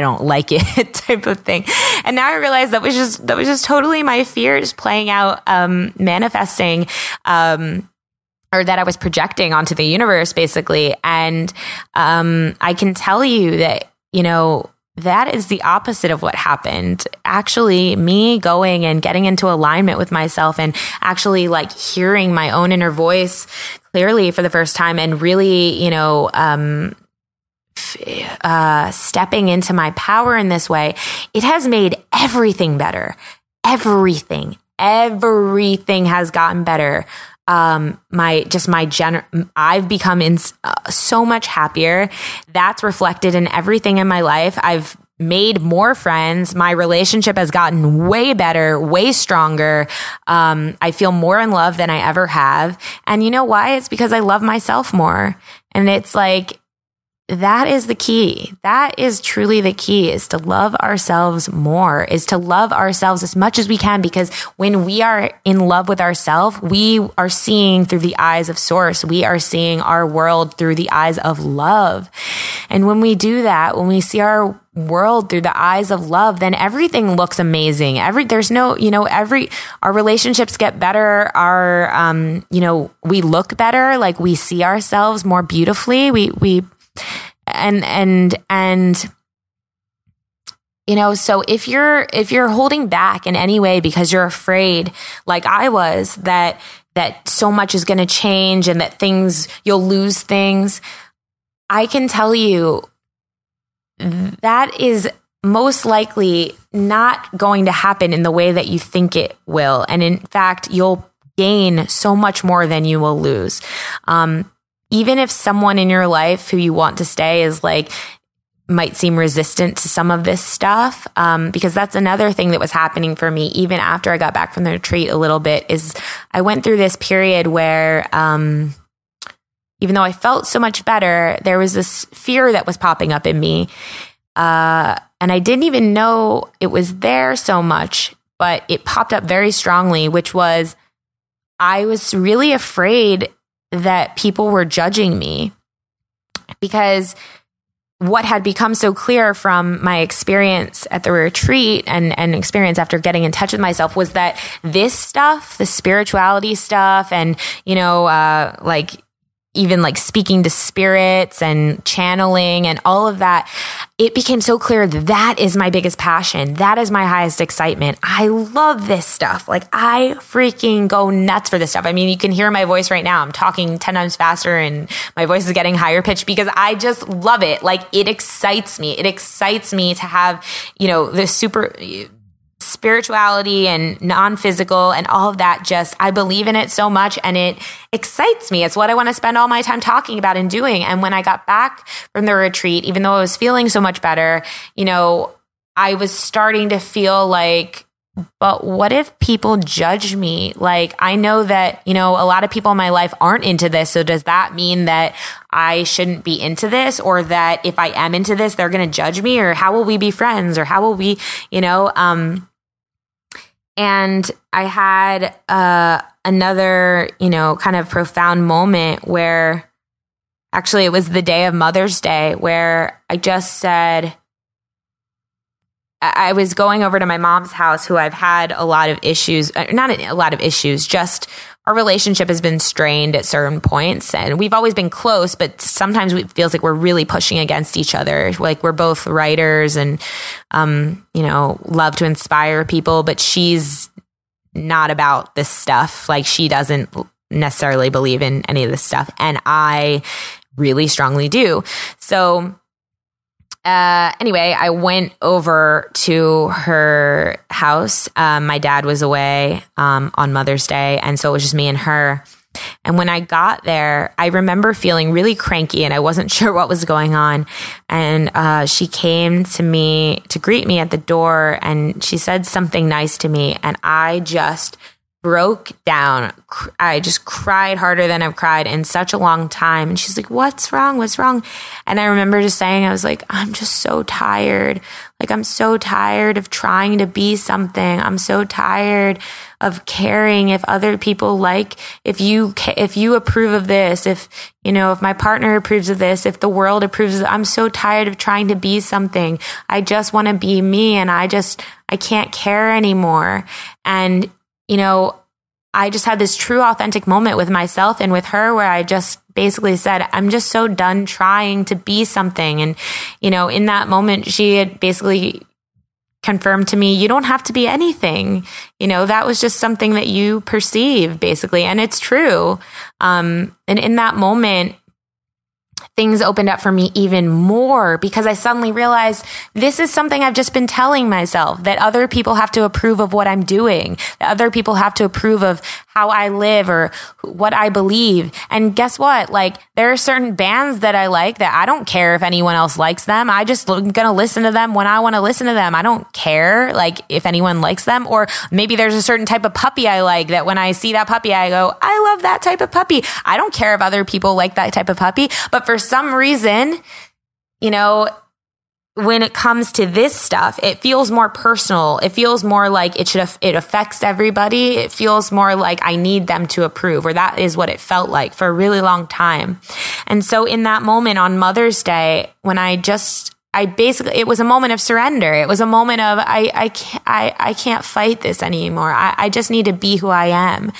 don't like it type of thing. And now I realize that was just totally my fears playing out, manifesting, or that I was projecting onto the universe basically. And, I can tell you that, that is the opposite of what happened. Actually, me going and getting into alignment with myself and actually like hearing my own inner voice clearly for the first time and really, stepping into my power in this way, it has made everything better. Everything has gotten better. I've become so much happier. That's reflected in everything in my life. I've made more friends. My relationship has gotten way better, way stronger. I feel more in love than I ever have. And you know why? It's because I love myself more. And it's like, that is the key. That is truly the key, is to love ourselves more, is to love ourselves as much as we can, because when we are in love with ourselves, we are seeing through the eyes of Source. We are seeing our world through the eyes of love. And when we do that, when we see our world through the eyes of love, then everything looks amazing. Our relationships get better. We look better. Like we see ourselves more beautifully. So if you're holding back in any way because you're afraid, like I was, that so much is going to change and that you'll lose things, I can tell you that is most likely not going to happen in the way that you think it will. And in fact, you'll gain so much more than you will lose. Even if someone in your life who you want to stay might seem resistant to some of this stuff, because that's another thing that was happening for me even after I got back from the retreat a little bit, is I went through this period where even though I felt so much better, there was this fear that was popping up in me. And I didn't even know it was there so much, but it popped up very strongly, which was I was really afraid that people were judging me, because what had become so clear from my experience at the retreat and experience after getting in touch with myself was that this stuff, the spirituality stuff, and, even speaking to spirits and channeling and all of that, it became so clear that is my biggest passion. That is my highest excitement. I love this stuff. I freaking go nuts for this stuff. I mean, you can hear my voice right now. I'm talking 10 times faster and my voice is getting higher pitched because I just love it. It excites me. It excites me to have, the super spirituality and non-physical and all of that. I believe in it so much and it excites me. It's what I want to spend all my time talking about and doing. And when I got back from the retreat, even though I was feeling so much better, I was starting to feel but what if people judge me? I know that, a lot of people in my life aren't into this. So does that mean that I shouldn't be into this, or that if I am into this, they're going to judge me, or how will we be friends, or how will we, and I had another, kind of profound moment where actually it was the day of Mother's Day where I just said, I was going over to my mom's house, who I've had a lot of issues, not a lot of issues, just our relationship has been strained at certain points, and we've always been close, but sometimes it feels like we're really pushing against each other. We're both writers and, love to inspire people, but she's not about this stuff. She doesn't necessarily believe in any of this stuff. And I really strongly do. So, anyway, I went over to her house. My dad was away on Mother's Day, and so it was just me and her. And when I got there, I remember feeling really cranky and I wasn't sure what was going on. And she came to me to greet me at the door, and she said something nice to me, and I just broke down. I just cried harder than I've cried in such a long time. And she's like, "What's wrong? What's wrong?" And I remember just saying, I was like, "I'm just so tired. I'm so tired of trying to be something. I'm so tired of caring if other people if you approve of this, if my partner approves of this, if the world approves of it. I'm so tired of trying to be something. I just want to be me, and I can't care anymore." And I just had this true, authentic moment with myself and with her where I just basically said, I'm just so done trying to be something. And, in that moment, she had basically confirmed to me, you don't have to be anything. That was just something that you perceive, basically. And it's true. And in that moment, things opened up for me even more, because I suddenly realized this is something I've just been telling myself, that other people have to approve of what I'm doing, that other people have to approve of how I live or what I believe. And guess what? There are certain bands that I like that I don't care if anyone else likes them. I just going to listen to them when I want to listen to them. I don't care if anyone likes them. Or maybe there's a certain type of puppy I like that when I see that puppy, I go, I love that type of puppy. I don't care if other people like that type of puppy. But for some reason, when it comes to this stuff, it feels more personal. It feels more like it affects everybody. It feels more like I need them to approve, or that is what it felt like for a really long time. And so in that moment on Mother's Day, when I just it was a moment of surrender. It was a moment of, I can't fight this anymore. I just need to be who I am.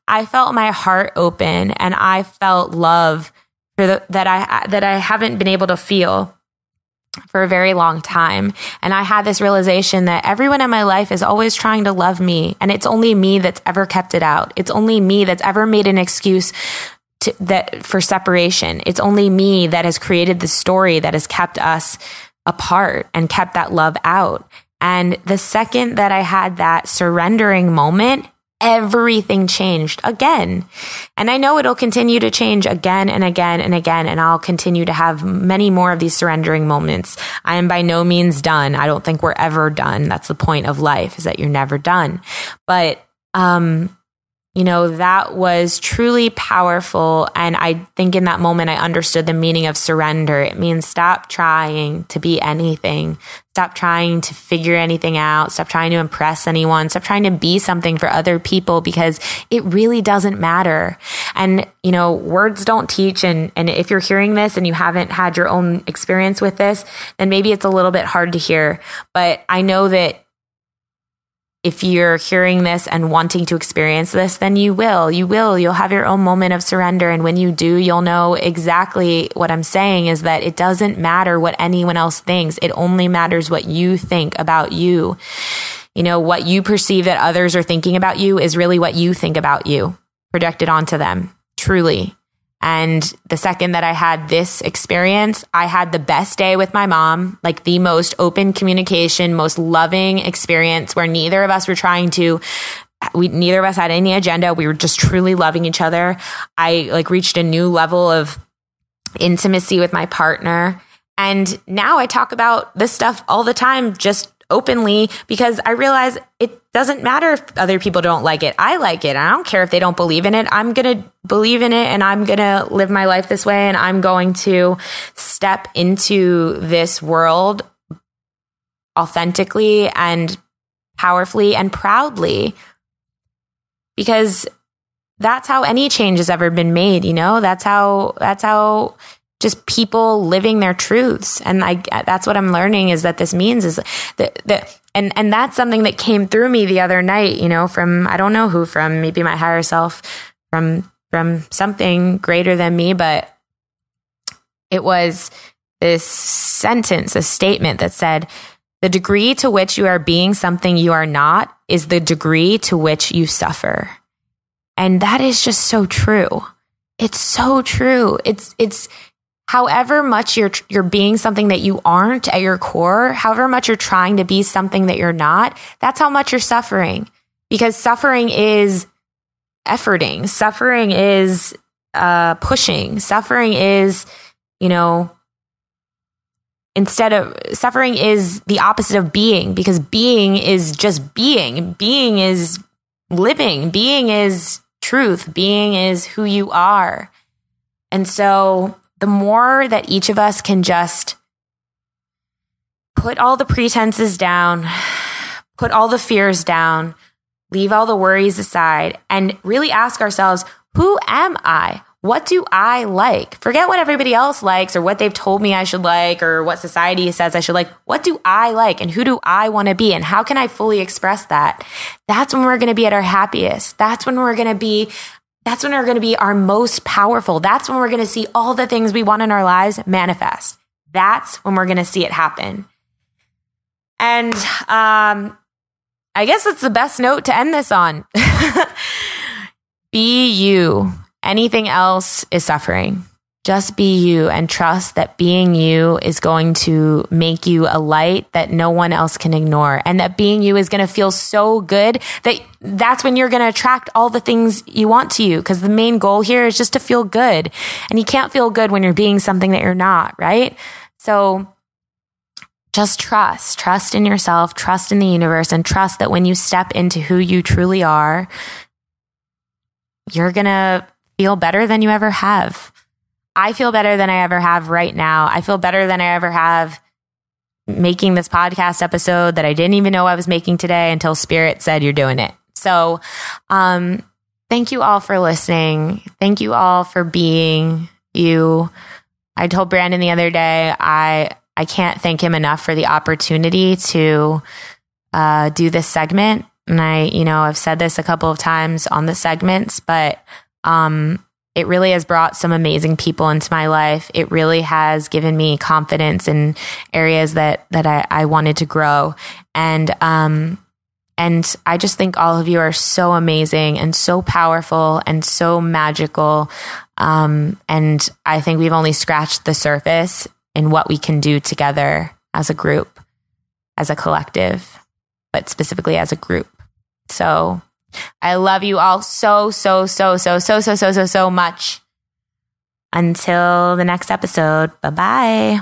I felt my heart open, and I felt love that I haven't been able to feel for a very long time. And I had this realization that everyone in my life is always trying to love me, and it's only me that's ever kept it out. It's only me that's ever made an excuse for separation. It's only me that has created the story that has kept us apart and kept that love out. And the second that I had that surrendering moment, everything changed again. And I know it'll continue to change again and again and again. And I'll continue to have many more of these surrendering moments. I am by no means done. I don't think we're ever done. That's the point of life, is that you're never done. But, that was truly powerful. And I think in that moment, I understood the meaning of surrender. It means stop trying to be anything. Stop trying to figure anything out. Stop trying to impress anyone. Stop trying to be something for other people, because it really doesn't matter. And, words don't teach. And if you're hearing this and you haven't had your own experience with this, then maybe it's a little bit hard to hear. But I know that if you're hearing this and wanting to experience this, then you'll have your own moment of surrender. And when you do, you'll know exactly what I'm saying, is that it doesn't matter what anyone else thinks. It only matters what you think about you. What you perceive that others are thinking about you is really what you think about you, projected onto them, truly. And the second that I had this experience, I had the best day with my mom, like the most open communication, most loving experience, where neither of us had any agenda. We were just truly loving each other. I reached a new level of intimacy with my partner. And now I talk about this stuff all the time, just openly, because I realize it doesn't matter if other people don't like it. I like it. I don't care if they don't believe in it. I'm going to believe in it, and I'm going to live my life this way, and I'm going to step into this world authentically and powerfully and proudly, because that's how any change has ever been made. That's how just people living their truths. And that's what I'm learning, is that this means is that and that's something that came through me the other night, from, I don't know who, from maybe my higher self, from something greater than me. But it was this sentence, a statement that said, the degree to which you are being something you are not is the degree to which you suffer. And that is just so true. It's so true. It's however much you're being something that you aren't at your core, however much you're trying to be something that you're not, that's how much you're suffering. Because suffering is efforting. Suffering is pushing. Suffering is, suffering is the opposite of being, because being is just being. Being is living. Being is truth. Being is who you are. And so the more that each of us can just put all the pretenses down, put all the fears down, leave all the worries aside, and really ask ourselves, who am I? What do I like? Forget what everybody else likes, or what they've told me I should like, or what society says I should like. What do I like, and who do I want to be, and how can I fully express that? That's when we're going to be at our happiest. That's when we're going to be our most powerful. That's when we're going to see all the things we want in our lives manifest. That's when we're going to see it happen. And I guess it's the best note to end this on. Be you. Anything else is suffering. Just be you, and trust that being you is going to make you a light that no one else can ignore. And that being you is going to feel so good that that's when you're going to attract all the things you want to you. Because the main goal here is just to feel good. And you can't feel good when you're being something that you're not, right? So just trust in yourself, trust in the universe, and trust that when you step into who you truly are, you're going to feel better than you ever have. I feel better than I ever have right now. I feel better than I ever have making this podcast episode that I didn't even know I was making today until Spirit said you're doing it. So, thank you all for listening. Thank you all for being you. I told Brandon the other day, I I can't thank him enough for the opportunity to do this segment. And I've said this a couple of times on the segments, but it really has brought some amazing people into my life. It really has given me confidence in areas that I wanted to grow. And I just think all of you are so amazing and so powerful and so magical. And I think we've only scratched the surface in what we can do together as a group, as a collective, but specifically as a group. So I love you all so much. Until the next episode. Bye-bye.